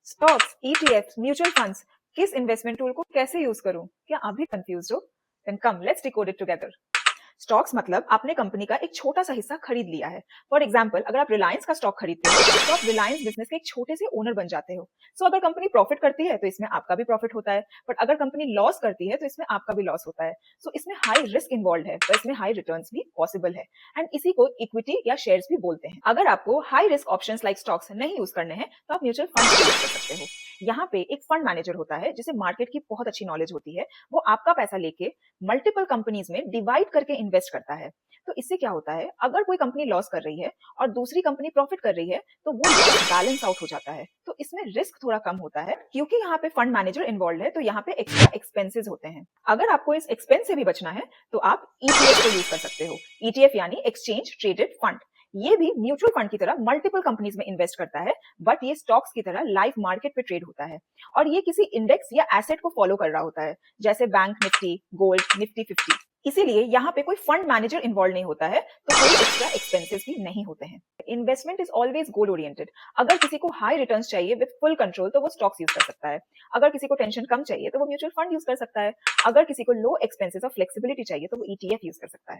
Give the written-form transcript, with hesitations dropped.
Stocks, ETF, mutual funds, किस investment tool को कैसे यूज करूं? क्या आप भी कंफ्यूज हो? Then come let's decode it together. Stocks मतलब आपने कंपनी का एक छोटा सा हिस्सा खरीद लिया है। फॉर एग्जाम्पल, अगर आप रिलायंस का स्टॉक खरीदते हो तो आप रिलायंस बिजनेस के एक छोटे से ओनर बन जाते हो। सो अगर कंपनी प्रॉफिट करती है तो इसमें आपका भी प्रॉफिट होता है, बट अगर कंपनी लॉस करती है तो इसमें आपका भी लॉस होता है। सो इसमें हाई रिस्क इन्वॉल्व है, तो इसमें हाई रिटर्न्स भी पॉसिबल है। एंड इसी को इक्विटी या शेयर्स भी बोलते हैं। अगर आपको high risk options like stocks नहीं यूज करने हैं तो आप म्यूचुअल फंड यूज कर सकते हो। यहाँ पे एक फंड मैनेजर होता है जिसे मार्केट की बहुत अच्छी नॉलेज होती है। वो आपका पैसा लेके मल्टीपल कंपनीज में डिवाइड करके इन्वेस्ट करता है। तो इससे क्या होता है, अगर कोई कंपनी लॉस कर रही है और दूसरी कंपनी प्रॉफिट कर रही है तो वो लॉस बैलेंस आउट हो जाता है। तो इसमें रिस्क थोड़ा कम होता है। क्योंकि यहाँ पे फंड मैनेजर इन्वॉल्व है तो यहाँ पे एक्स्ट्रा एक्सपेंसेस होते हैं। अगर आपको इस एक्सपेंस से भी बचना है तो आप ईटीएफ को यूज कर सकते हो। ईटीएफ यानी एक्सचेंज ट्रेडेड फंड। ये भी म्यूचुअल फंड की तरह मल्टीपल कंपनीज में इन्वेस्ट करता है, बट ये स्टॉक्स की तरह लाइव मार्केट पे ट्रेड होता है। और ये किसी इंडेक्स या एसेट को फॉलो कर रहा होता है, जैसे बैंक निफ्टी, गोल्ड, निफ्टी 50। इसीलिए यहाँ पे कोई फंड मैनेजर इन्वॉल्व नहीं होता है, तो कोई एक्स्ट्रा एक्सपेंसेस भी नहीं होते हैं। Investment is always goal oriented. अगर किसी को हाई रिटर्न्स चाहिए विद फुल कंट्रोल तो वो स्टॉक्स यूज कर सकता है। अगर किसी को टेंशन कम चाहिए तो वो म्यूचुअल फंड यूज कर सकता है। अगर किसी को लो एक्सपेंसेस और फ्लेक्सिबिलिटी चाहिए तो वो ईटीएफ यूज कर सकता है।